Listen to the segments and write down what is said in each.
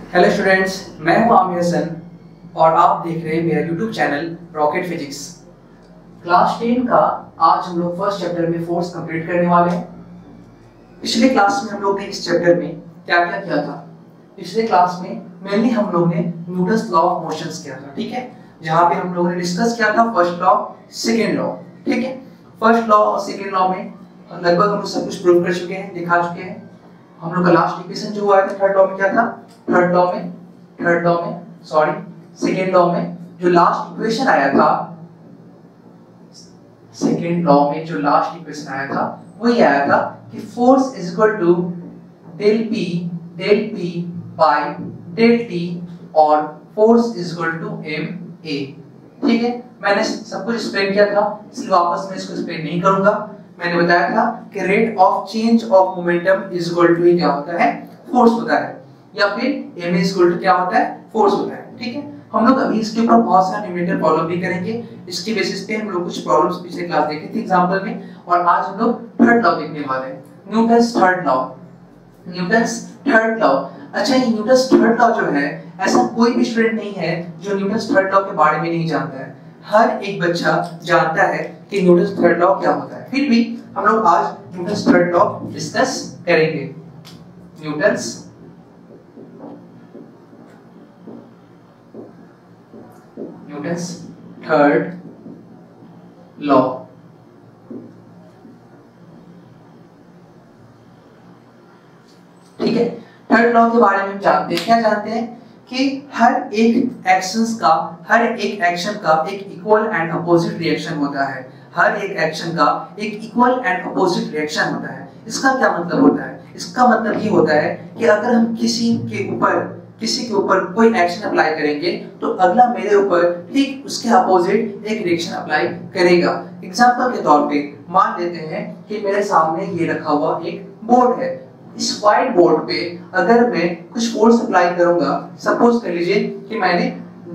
Hello students, मैं हूं आमिर हसन और आप देख रहे हैं मेरा YouTube channel rocket physics. Class 10 का आज हम लोग फर्स्ट चैप्टर में फोर्स कंप्लीट करने वाले हैं। पिछले क्लास में हम लोग ने इस चैप्टर में क्या क्या किया था? पिछले क्लास में मेनली हम लोग ने न्यूटन्स लॉ ऑफ मोशंस किया था, ठीक है, जहां पे हम लोगों ने डिस्कस किया था फर्स्ट लॉ, सेकेंड लॉ, ठीक है। फर्स्ट लॉ और सेकेंड लॉ में लगभग हम लोग सब कुछ प्रूव कर चुके हैं, दिखा चुके हैं। हम लोग का लास्ट इक्वेशन जो हुआ था थर्ड लॉ में क्या था? थर्ड लॉ में सेकेंड लॉ में जो लास्ट इक्वेशन आया था, सेकेंड लॉ में जो लास्ट इक्वेशन आया था वो ये आया था कि force is equal to del p by del t और force is equal to m a, ठीक है। मैंने सब कुछ एक्सप्लेन किया था, इसलिए वापस मैं इसको एक्सप्लेन नहीं करूंगा। मैंने बताया था कि rate of change of momentum is equal to क्या होता है? फोर्स होता है, या फिर एम इज इक्वल टू क्या होता है? फोर्स होता है, ठीक है। हम लोग अभी इसके ऊपर बहुत सारा न्यूमेरिकल प्रॉब्लम भी करेंगे। इसके बेसिस पे हम लोग कुछ प्रॉब्लम्स पिछले क्लास देखे थे एग्जांपल में, और आज हम लोग थर्ड लॉ देखने वाले हैं, न्यूटन्स थर्ड लॉ। अच्छा, ये न्यूटन्स थर्ड लॉ जो है, ऐसा कोई भी स्टूडेंट नहीं है जो न्यूटन्स थर्ड लॉ के बारे में नहीं जानता है। हर एक बच्चा जानता है कि न्यूटन्स थर्ड लॉ क्या होता है। फिर भी हम लोग आज न्यूटन्स थर्ड लॉ डिस्कस करेंगे। न्यूटन्स थर्ड लॉ, ठीक है। थर्ड लॉ के बारे में जानते हैं, क्या जानते हैं कि हर एक एक्शन का एक इक्वल एंड अपोजिट रिएक्शन होता है। हर एक एक्शन का एक इक्वल एंड अपोजिट रिएक्शन होता है। इसका क्या मतलब होता है? इसका मतलब ये होता है कि अगर हम किसी के ऊपर कोई एक्शन अप्लाई करेंगे तो अगला मेरे ऊपर ठीक उसके अपोजिट एक रिएक्शन अप्लाई करेगा। एग्जांपल के तौर पे मान लेते हैं कि मेरे सामने ये रखा हुआ एक बोर्ड है। इस व्हाइट बोर्ड पे अगर मैं कुछ फोर्स अप्लाई करूंगा, सपोज कर लीजिए कि मैंने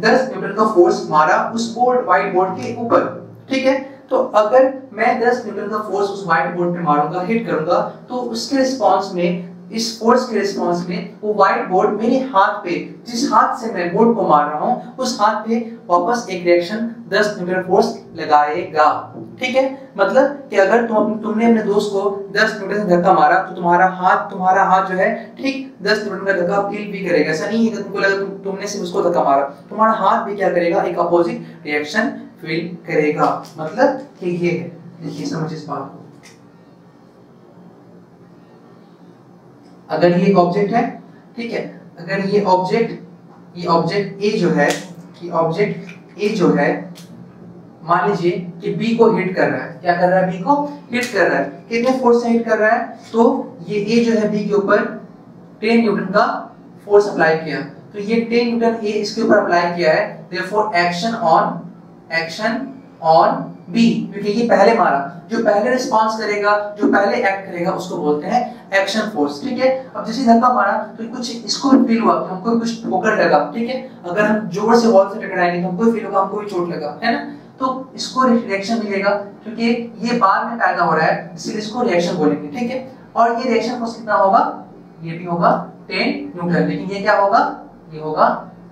10 न्यूटन का फोर्स मारा उस व्हाइट बोर्ड के ऊपर, ठीक है। तो अगर मैं 10 न्यूटन का फोर्स उस व्हाइट बोर्ड पे मारूंगा, हिट करूंगा, तो उसके रिस्पांस में, इस फोर्स के रिस्पांस में वो व्हाइट बोर्ड मेरे हाथ पे, जिस हाथ से मैं बोर्ड को मार रहा हूं, उस हाथ पे वापस एक रिएक्शन 10 न्यूटन फोर्स लगाएगा, ठीक है। मतलब कि अगर तुमने अपने दोस्त को 10 न्यूटन से धक्का मारा तो तुम्हारा हाथ जो है ठीक 10 न्यूटन का धक्का फील भी करेगा। ऐसा नहीं है कि तुमको लगा तुमने सिर्फ उसको धक्का मारा, तुम्हारा हाथ भी क्या करेगा? एक अपोजिट रिएक्शन फील करेगा। मतलब कि ये है, देखिए समझिए इस बात को। अगर ये ऑब्जेक्ट है, ठीक है, अगर ये ऑब्जेक्ट ए जो है, मान लीजिए कि बी को हिट कर रहा है। क्या कर रहा है? बी को हिट कर रहा है। कितने फोर्स से हिट कर रहा है? तो ये ए जो है बी के ऊपर 10 न्यूटन का फोर्स अप्लाई किया, तो ये 10 न्यूटन ए इसके ऊपर अप्लाई किया है। देयरफॉर एक्शन ऑन बी, क्योंकि ये पहले मारा, जो पहले रिस्पांस करेगा, जो पहले एक्ट करेगा, उसको बोलते हैं एक्शन फोर्स, ठीक है। अब जैसे धक्का मारा तो कुछ इसको फील हुआ कि हमको कुछ ठोकर लगा, ठीक है। अगर हम जोर से वॉल से टकराएंगे तो हमको फील होगा हमको भी चोट लगा, है ना। तो इसको रिएक्शन मिलेगा, क्योंकि ये बाद में पैदा हो रहा है, इसलिए इसको रिएक्शन बोलेंगे, ठीक है। और ये रिएक्शन फोर्स कितना होगा? ये भी होगा 10 न्यूटन, लेकिन ये क्या होगा? ये होगा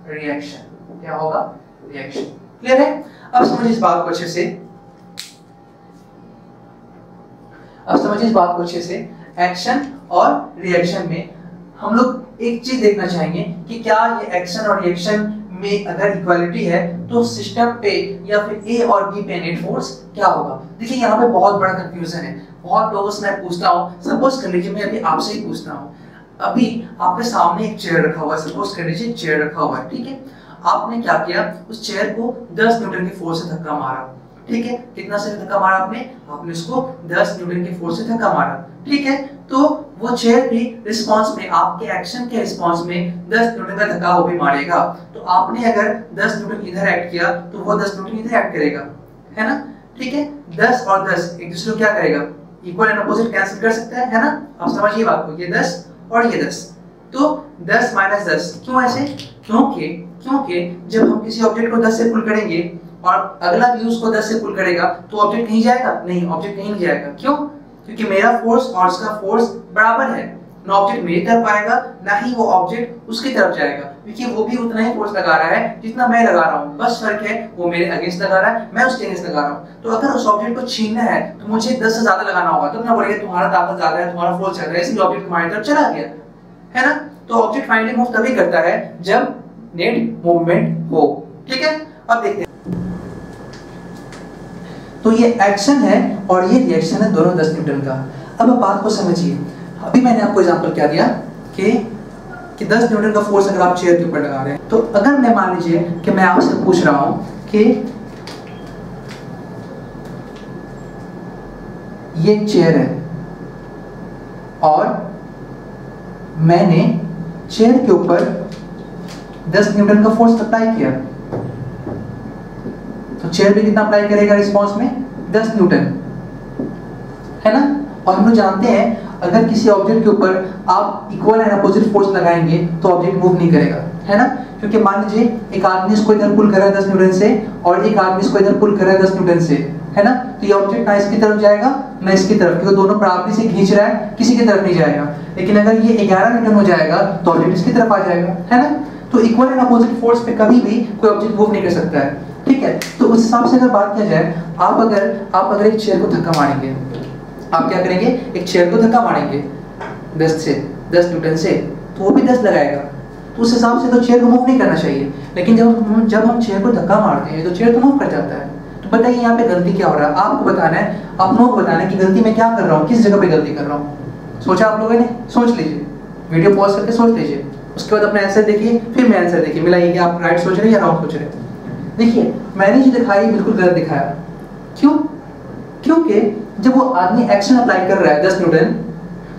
रिएक्शन। क्या होगा? रिएक्शन। क्लियर है? अब समझिए इस बात को अच्छे से। एक्शन और रिएक्शन में हम लोग एक चीज देखना चाहेंगे कि क्या ये एक्शन और रिएक्शन में अगर इक्वालिटी है तो सिस्टम पे या फिर ए और बी पे नेट फोर्स क्या होगा? देखिए यहाँ पे बहुत बड़ा कंफ्यूजन है। बहुत लोगों से मैं पूछता हूँ, सपोज कर लीजिए मैं अभी आपसे ही पूछता हूँ, अभी आपके सामने एक चेयर रखा हुआ है, सपोज कर लीजिए चेयर रखा हुआ है, ठीक है। आपने क्या किया? उस चेयर को 10 न्यूटन के फोर्स से धक्का मारा, ठीक है। कितना से धक्का मारा आपने उसको 10 न्यूटन के फोर्स से धक्का मारा, ठीक है। तो वो चेयर भी रिस्पांस में, आपके एक्शन के रिस्पांस में 10 न्यूटन का धक्का वो भी मारेगा। तो आपने अगर 10 न्यूटन इधर एक्ट किया तो वो 10 न्यूटन इधर एक्ट करेगा, है ना, ठीक है। 10 और 10 एक दूसरे को क्या करेगा? इक्वल एंड अपोजिट कैंसिल कर सकते हैं, है ना। आप समझिए बात को, ये 10 और ये 10, तो 10 माइनस 10। क्यों ऐसे? क्योंकि जब हम किसी ऑब्जेक्ट को 10 से पुल करेंगे और अगला भी उसको 10 से पुल करेगा तो ऑब्जेक्ट कहीं जाएगा? नहीं, ऑब्जेक्ट कहीं नहीं जाएगा। क्यों? क्योंकि मेरा फोर्स और उसका फोर्स बराबर है। ना ऑब्जेक्ट मेरी तरफ आएगा ना ही वो ऑब्जेक्ट उसकी तरफ जाएगा, क्योंकि वो भी उतना ही फोर्स लगा रहा है जितना मैं लगा रहा हूँ। बस फर्क है वो मेरे अगेंस्ट लगा रहा है, मैं उसके अगेंस्ट लगा रहा हूँ। तो अगर उस ऑब्जेक्ट को छीनना है तो मुझे 10 से ज्यादा लगाना होगा, तो मैं बोलेंगे तुम्हारा ताकत ज्यादा है, तुम्हारा फोर्स ज्यादा है, इसलिए ऑब्जेक्ट तुम्हारी तरफ चला गया, है ना। तो ऑब्जेक्ट फाइनली मूव तभी करता है जब नेट मूवमेंट हो, ठीक है। अब देखते हैं, तो ये एक्शन है और ये रिएक्शन है, दोनों 10 न्यूटन का। अब बात को समझिए, अभी मैंने आपको एग्जांपल क्या दिया कि 10 न्यूटन का फोर्स अगर आप चेयर के ऊपर लगा रहे हैं, तो अगर मैं मान लीजिए कि मैं आपसे पूछ रहा हूं कि ये चेयर है और मैंने चेयर के ऊपर 10 न्यूटन का फोर्स अप्लाई किया, तो चेयर भी कितना अप्लाई करेगा रिस्पांस में? 10 न्यूटन, है ना। और हम लोग जानते हैं अगर किसी ऑब्जेक्ट के ऊपर आप इक्वल एंड अपोजिट फोर्स लगाएंगे तो ऑब्जेक्ट मूव नहीं करेगा, है ना। क्योंकि मान लीजिए एक आदमी इसको इधर पुल कर रहा है 10 न्यूटन से और एक आदमी इसको इधर पुल कर रहा है 10 न्यूटन से, है ना। तो ये ऑब्जेक्ट ना इसकी तरफ जाएगा ना इसकी तरफ, क्योंकि दोनों बराबरी से खींच रहा है, किसी की तरफ नहीं जाएगा। लेकिन अगर ये 11 न्यूटन हो जाएगा तो ऑब्जेक्ट इसकी तरफ आ जाएगा, है ना। तो इक्वल एंड अपोजिट फोर्स पे कभी भी कोई ऑब्जेक्ट मूव नहीं कर सकता है, ठीक है। तो उस हिसाब से अगर बात किया जाए, आप अगर एक चेयर को धक्का मारेंगे, आप क्या करेंगे? एक चेयर को धक्का मारेंगे 10 न्यूटन से, तो वो भी 10 लगाएगा। तो उस हिसाब से तो चेयर को मूव नहीं करना चाहिए। लेकिन जब हम चेयर को धक्का मारते हैं तो चेयर तो मूव कर जाता है। तो बताइए यहाँ पे गलती क्या हो रहा है? आपको बताना है, आप लोगों को बताना है कि गलती मैं क्या कर रहा हूँ, किस जगह पे गलती कर रहा हूँ। सोचा आप लोगों ने? सोच लीजिए, वीडियो पॉज करके सोच लीजिए, उसके बाद अपना आंसर देखिए, फिर मैं आंसर देखिए, मिलाइए कि आप राइट सोच रहे हैं या रॉन्ग सोच रहे हैं। देखिए मैंने जो दिखाई बिल्कुल गलत दिखाया। क्यों? क्योंकि जब वो आदमी एक्शन अप्लाई कर रहा है 10 न्यूटन,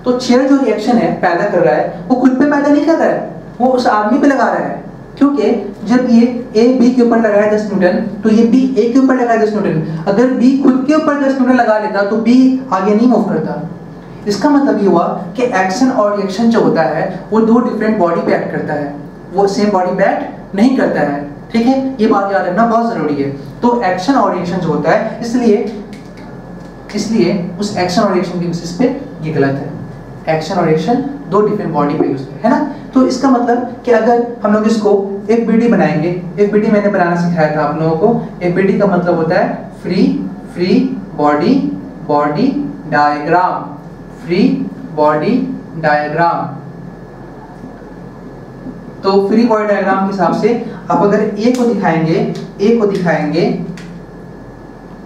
तो चेयर जो रिएक्शन है पैदा कर रहा है वो खुद पे पैदा नहीं कर रहा है, वो उस आदमी पे लगा रहा है। क्योंकि जब ये A B के ऊपर लगाया 10 न्यूटन, तो ये B A के ऊपर लगाया 10 न्यूटन। अगर B खुद के ऊपर 10 न्यूटन लगा लेता तो B आगे नहीं मूव करता। इसका मतलब ये हुआ कि एक्शन और रिएक्शन जो होता है वो दो डिफरेंट बॉडी पे एक्ट करता है, वो सेम बॉडी पे एक्ट नहीं करता है, ठीक है। ये बात याद रखना बहुत जरूरी है। तो एक्शन और रिएक्शन जो होता है, इसलिए उस एक्शन और रिएक्शन के बेसिस पे ये गलत है। एक्शन और रिएक्शन दो डिफरेंट बॉडी पे यूज है ना। तो इसका मतलब कि अगर हम लोग इसको FBD बनाएंगे, FBD मैंने बनाना सिखाया था आप लोगों को। FBD का मतलब होता है free body diagram, free body diagram. तो फ्री बॉडी डायग्राम के हिसाब से आप अगर A को दिखाएंगे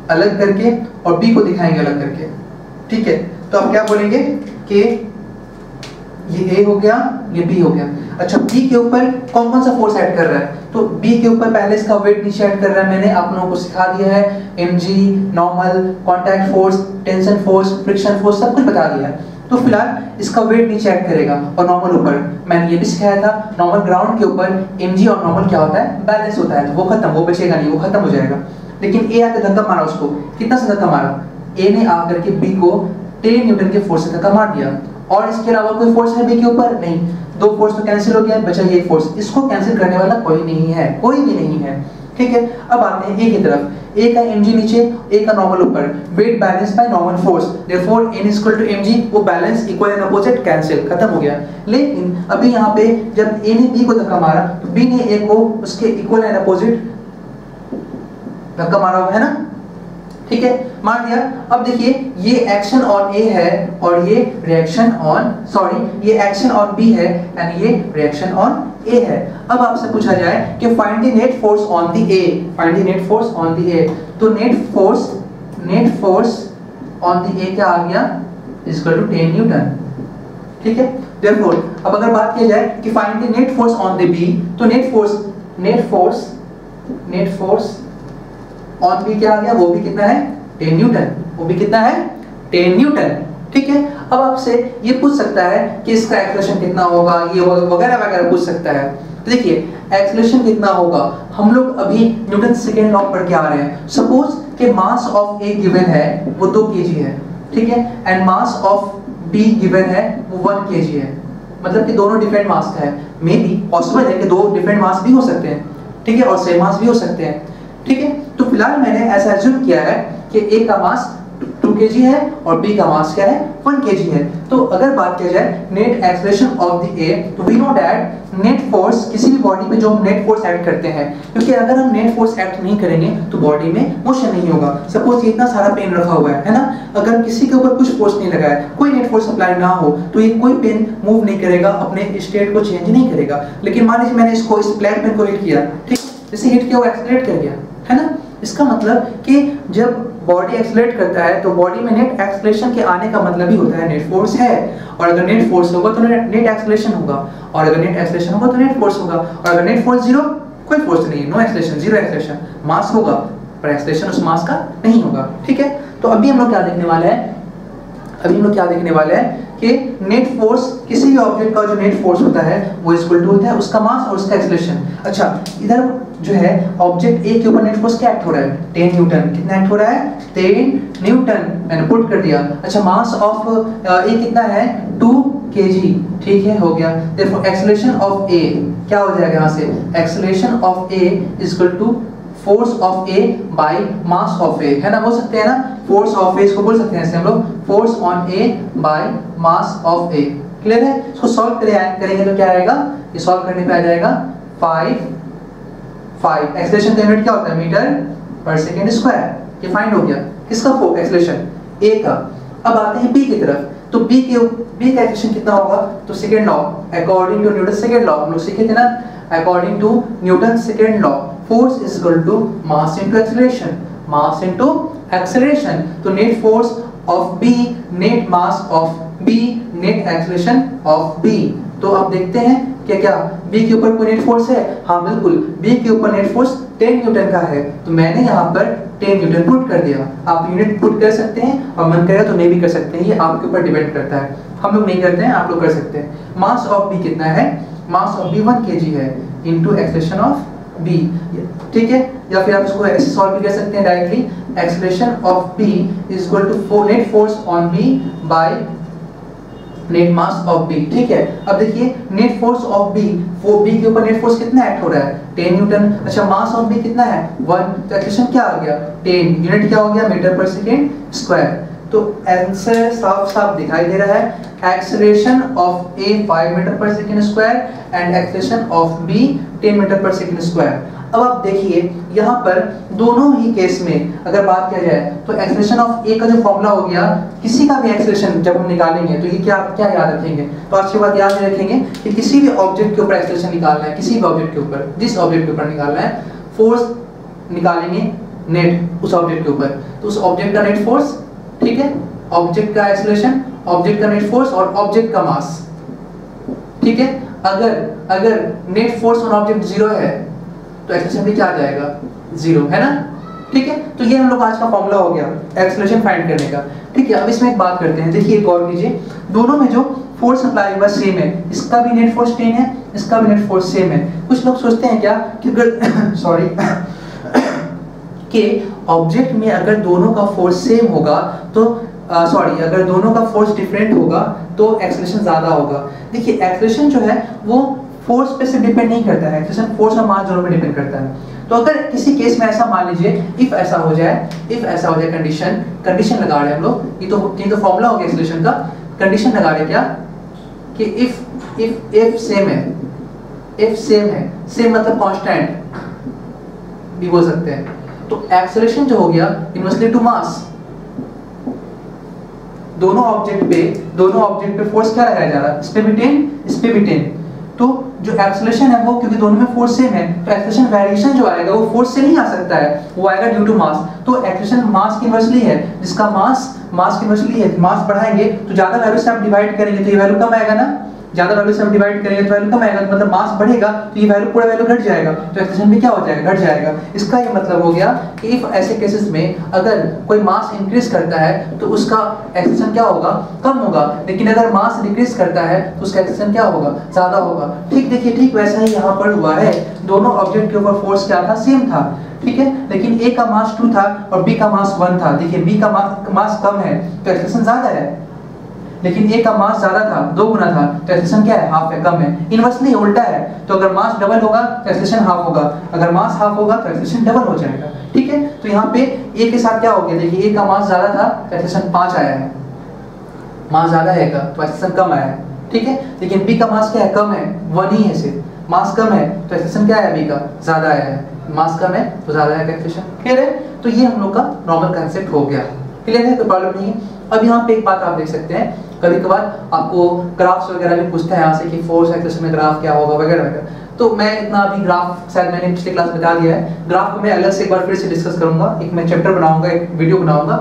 अलग करके और B को दिखाएंगे अलग करके, ठीक है। तो आप क्या बोलेंगे कि ये A हो गया, ये B हो गया। अच्छा, B के ऊपर कौन कौन सा फोर्स ऐड कर रहा है? तो B के ऊपर पहले इसका वेट नीचे ऐड कर रहा है, मैंने आप लोगों को सिखा दिया है। mg, normal, contact force, tension force, friction force सब कुछ बता दिया है। तो फिलहाल इसका वेट नीचे ऐड करेगा और नॉर्मल ऊपर, मैंने ये भी सिखाया था। नॉर्मल ग्राउंड के ऊपर mg और नॉर्मल क्या होता है? बैलेंस होता है, तो वो खत्म, वो बचेगा नहीं, वो खत्म हो जाएगा। लेकिन A आके धक्का मारा उसको, कितना से धक्का मारा? A ने आकर के B को 10 न्यूटन के फोर्स से धक्का मार दिया। और इसके अलावा कोई फोर्स है B के ऊपर? नहीं। दो फोर्स तो कैंसिल हो गया, बचा ये एक फोर्स। इसको कैंसिल करने वाला कोई नहीं है, कोई भी नहीं है, ठीक है। अब आते हैं A की तरफ। A का mg नीचे, A का नॉर्मल ऊपर, weight balance by normal force, therefore n = mg, वो balance equal and opposite cancel, खत्म हो गया। लेकिन अभी यहाँ पे जब A ने B को धक्का मारा तो B ने A को उसके इक्वल एंड अपोजिट धक्का मारा है ना, ठीक है, मार दिया। अब देखिए ये एक्शन ऑन A है और ये रिएक्शन ऑन ये एक्शन ऑन B है एंड ये रिएक्शन ऑन A है। अब आपसे पूछा जाए कि find the net force on the A, find the net force on the A। तो net force on the A क्या आ गया? इक्वल टू 10 न्यूटन, ठीक है। देयरफॉर अब अगर बात की जाए कि find the net force on the B, तो नेट फोर्स ऑन B क्या आ गया? वो भी कितना है? 10 न्यूटन। वो भी कितना है? 10 न्यूटन, ठीक है। अब आपसे ये पूछ सकता है कि इसका एक्सेलरेशन कितना होगा, ये वगैरह वगैरह पूछ सकता है। तो देखिए एक्सेलरेशन कितना होगा, हम लोग अभी न्यूटन सेकेंड लॉ पढ़ के आ रहे हैं। सपोज कि मास ऑफ A गिवन है वो 2 kg है, ठीक है, and mass of B given है वो 1 kg है। मतलब कि दोनों डिफरेंट मास का है। मे बी पॉसिबल है कि दो डिफरेंट मास भी हो सकते हैं, ठीक है, और सेम मास भी हो सकते हैं, ठीक है। तो फिलहाल मैंने ऐसा एज्यूम किया है कि A का मास 2 kg है और B का मास क्या है 1 kg है। तो अगर बात किया जाए net acceleration of the A, तो we know that net force किसी भी बॉडी में जो हम नेट फोर्स एक्ट करते हैं, क्योंकि अगर हम नेट फोर्स एक्ट नहीं करेंगे तो बॉडी में मोशन नहीं होगा। सपोज ये इतना सारा पेन रखा हुआ है ना, अगर किसी के ऊपर कुछ फोर्स नहीं लगा है, कोई नेट फोर्स अप्लाई ना हो, तो ये कोई पेन मूव नहीं करेगा, अपने स्टेट को चेंज नहीं करेगा। लेकिन मान लीजिए मैंने इसको इस ब्लैक पेन को हिट किया, ठीक, जैसे हिट किया वो एक्सेलरेट कर गया, है ना। इसका मतलब कि जब बॉडी एक्सेलरेट करता है तो बॉडी में नेट एक्सेलरेशन के आने का मतलब ही होता है नेट फोर्स है, और अगर नेट फोर्स होगा तो नेट एक्सेलरेशन होगा, और अगर नेट एक्सेलरेशन होगा तो नेट फोर्स होगा, और अगर नेट फोर्स जीरो, कोई फोर्स नहीं है, नो एक्सेलरेशन, जीरो एक्सेलरेशन, मास होगा पर एक्सेलरेशन उस मास का नहीं होगा, ठीक है। तो अभी हम लोग क्या देखने वाले हैं, कि नेट फोर्स किसी भी ऑब्जेक्ट का जो नेट फोर्स होता है वो इक्वल टू होता है उसका मास और उसका एक्सेलरेशन। अच्छा, इधर जो है ऑब्जेक्ट ए के ऊपर नेट फोर्स क्या एक्ट हो रहा है 10 न्यूटन। कितना एक्ट हो रहा है 10 न्यूटन, मैंने पुट कर दिया। अच्छा, मास ऑफ ए कितना है 2 kg, ठीक है, हो गया। देयरफॉर एक्सेलरेशन ऑफ ए क्या हो जाएगा यहाँ से, acceleration of a equal to force of a by mass of a, है ना, बोल सकते हैं ना, फोर्स ऑफ ए इसको बोल सकते हैं ऐसे हम लोग, force on A by mass of A. Clear है। इसको सॉल्व करेंगे तो क्या आएगा, ये सॉल्व करने पे आ जाएगा 5 एक्सेलरेशन का यूनिट क्या होता है मीटर पर सेकंड स्क्वायर। ये फाइंड हो गया किसका एक्सेलरेशन ए का। अब आते हैं बी की तरफ, तो बी का एक्सेलरेशन कितना होगा, तो second law according to Newton second law हम लोग सीखे थे ना, according to Newton second law force is equal to mass into acceleration, तो net force of B, net mass of B, net acceleration of B। तो अब देखते हैं क्या B के ऊपर कोई नेट फोर्स है, हाँ बिल्कुल, B के ऊपर नेट फोर्स 10 न्यूटन का है, तो मैंने यहाँ पर 10 न्यूटन पुट कर दिया। आप यूनिट पुट कर सकते हैं और मन करेगा तो नहीं भी कर सकते हैं, ये आपके ऊपर डिपेंड करता है, हम लोग नहीं करते हैं, आप लोग कर सकते हैं। मास ऑफ B कितना है, मास ऑफ B 1 kg है इनटू एक्सेलरेशन ऑफ B, ठीक है। या फिर आप इसको ऐसे सॉल्व भी कर सकते हैं directly, acceleration of B is equal to net force on B by net mass of B, ठीक है। अब देखिए नेट फोर्स ऑफ B, वो B के ऊपर नेट फोर्स कितना एक्ट हो रहा है 10 न्यूटन। अच्छा, मास ऑफ B कितना है 1, तो एक्सेलरेशन क्या आ गया 10, यूनिट क्या हो गया मीटर पर सेकंड स्क्वायर। तो आंसर साफ साफ दिखाई दे रहा है, acceleration of A 5 meter per second square and acceleration of B 10 meter per second square. अब आप देखिए यहाँ पर दोनों ही केस में अगर बात किया जाए तो एक्सेलरेशन ऑफ A का जो फॉर्मूला हो गया, किसी का भी एक्सेलरेशन जब हम निकालेंगे तो ये क्या याद रखेंगे, तो अच्छी बात याद रखेंगे कि किसी भी ऑब्जेक्ट के ऊपर एक्सेलरेशन निकालना है, किसी भी ऑब्जेक्ट के ऊपर, जिस ऑब्जेक्ट के ऊपर निकालना है, फोर्स निकालेंगे नेट उस ऑब्जेक्ट के ऊपर, तो उस ऑब्जेक्ट का नेट फोर्स, ठीक है, ऑब्जेक्ट का एक्सेलरेशन, ऑब्जेक्ट का नेट फोर्स और ऑब्जेक्ट का मास, ठीक है। अगर नेट फोर्स ऑन ऑब्जेक्ट 0 है तो एक्सेलरेशन भी क्या आ जाएगा 0, है ना, ठीक है। तो ये हम लोग आज का फॉर्मूला हो गया एक्सेलरेशन फाइंड करने का, ठीक है। अब इसमें एक बात करते हैं, देखिए गौर कीजिए, दोनों में जो फोर्स अप्लाई हुआ सेम है, इसका भी नेट फोर्स 10 है, इसका भी नेट फोर्स सेम है। कुछ लोग सोचते हैं क्या कि अगर सॉरी कि ऑब्जेक्ट में अगर दोनों का फोर्स सेम होगा तो अगर दोनों का फोर्स डिफरेंट होगा तो एक्सेलरेशन ज्यादा होगा। देखिए एक्सेलरेशन जो है वो फोर्स पे से डिपेंड नहीं करता है, एक्सेलरेशन फोर्स और मास दोनों पे डिपेंड करता है। तो अगर किसी केस में ऐसा मान लीजिए, इफ ऐसा हो जाए कंडीशन लगा रहे हैं हम लोग, ये तो फॉर्मूला हो गया एक्सेलरेशन का, कंडीशन लगा रहे क्या कि इफ सेम है, सेम मतलब कांस्टेंट भी बोल सकते हैं, तो एक्सेलरेशन जो हो गया इनवर्सली टू मास, दोनों ऑब्जेक्ट पे फोर्स क्या लगाया जा रहा है, इस पे भी 10, तो जो एक्सेलरेशन है वो, क्योंकि दोनों में फोर्स सेम है, तो एक्सेलरेशन वेरिएशन जो आएगा वो फोर्स से नहीं आ सकता है, वो आएगा ड्यू टू मास। तो एक्सेलरेशन मास की इनवर्सली है, जिसका मास की इनवर्सली है, मास बढ़ाएंगे तो ज्यादा वैल्यू से आप डिवाइड करेंगे तो ये वैल्यू कम आएगा ना, ज्यादा वैल्यू से हम डिवाइड करेंगे तो वैल्यू कम आएगा, मतलब मास बढ़ेगा तो ये वैल्यू पूरा वैल्यू घट जाएगा, तो एक्सेलरेशन भी क्या हो जाएगा, घट जाएगा। इसका ये मतलब हो गया कि इफ ऐसे केसेस में अगर कोई मास इंक्रीज करता है तो उसका एक्सेलरेशन क्या होगा, कम होगा, लेकिन अगर मास डिक्रीज करता है तो उसका एक्सेलरेशन क्या होगा, ज्यादा होगा। ठीक देखिए, ठीक वैसा ही यहाँ पर हुआ है, दोनों ऑब्जेक्ट के ऊपर फोर्स क्या था, सेम था, ठीक है, लेकिन A का मास 2 था और B का मास 1 था। देखिए B का मास कम है तो एक्सेलरेशन ज्यादा है, लेकिन ए का मास ज्यादा था, 2 गुना था, तो एक्सेलरेशन क्या है, हाफ है, कम है। इनवर्सली उल्टा है, तो अगर मास डबल होगा तो एक्सेलरेशन हाफ होगा, अगर मास हाफ होगा तो एक्सेलरेशन डबल हो जाएगा। ठीक है, तो यहाँ पे ए के साथ क्या हो गया, देखिए ए का मास ज्यादा था तो एक्सेलरेशन 5 आया है, मास ज्यादा है का तो एक्सेलरेशन कम आया है। ठीक है, लेकिन बी का मास क्या है, कम है, 1 ही है सिर्फ, मास कम है तो एक्सेलरेशन क्या है, बी का ज्यादा आया है, मास कम है तो ज्यादा आएगा एक्सेलरेशन। क्लियर है, तो ये हम लोग का नॉर्मल कांसेप्ट हो गया। क्लियर है, कोई प्रॉब्लम नहीं है। अब यहाँ पे एक बात आप देख सकते हैं, कभी कभार आपको ग्राफ्स वगैरह भी पूछता है यहाँ से कि फोर्स एक्सेलरेशन में ग्राफ क्या होगा वगैरह वगैरह, तो मैं इतना अभी ग्राफ शायद मैंने पिछले क्लास बता दिया है, ग्राफ को मैं अलग से एक बार फिर से डिस्कस करूंगा, एक मैं चैप्टर बनाऊंगा, एक वीडियो बनाऊंगा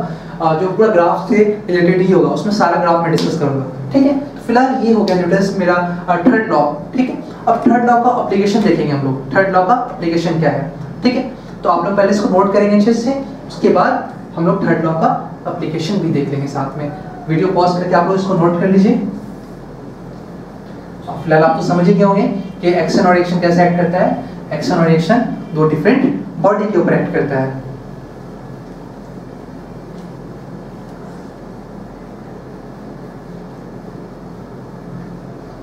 जो पूरा ग्राफ से रिलेटेड ही होगा, उसमें सारा ग्राफ मैं डिस्कस करूंगा। ठीक है, फिलहाल ये हो गया न्यूटन्स मेरा थर्ड लॉ। ठीक है, अब थर्ड लॉ का एप्लीकेशन देखेंगे हम लोग, थर्ड लॉ का एप्लीकेशन क्या है। ठीक है, तो आप लोग पहले इसको नोट करेंगे अच्छे से, उसके बाद हम लोग थर्ड लॉ का एप्लीकेशन भी देख लेंगे साथ में। वीडियो पॉज करके आप लोग इसको नोट कर लीजिए। फिलहाल आप तो समझ ही गए होंगे कि एक्शन और रिएक्शन कैसे एक्ट करता है। एक्शन और रिएक्शन दो डिफरेंट बॉडी के ऊपर एक्ट करता है।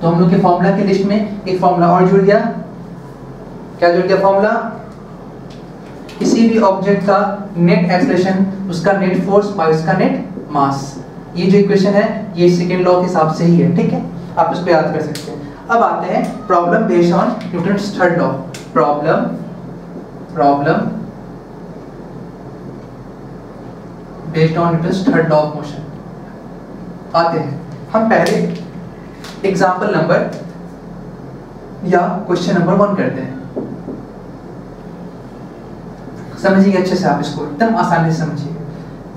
तो हम लोग के फॉर्मूला की लिस्ट में एक फॉर्मूला और जुड़ गया। क्या जुड़ गया फॉर्मूला, किसी भी ऑब्जेक्ट का नेट एक्सेलरेशन उसका नेट फोर्स बाय उसका नेट मास। ये जो इक्वेशन है ये सेकेंड लॉ के हिसाब से ही है। ठीक है, आप इसको याद कर सकते हैं। अब आते हैं problem based on Newton's third law. Problem based on Newton's third law of motion. आते हैं हम पहले एग्जाम्पल नंबर या क्वेश्चन नंबर 1 करते हैं। समझिए अच्छे से, आप इसको एकदम आसानी से समझिए।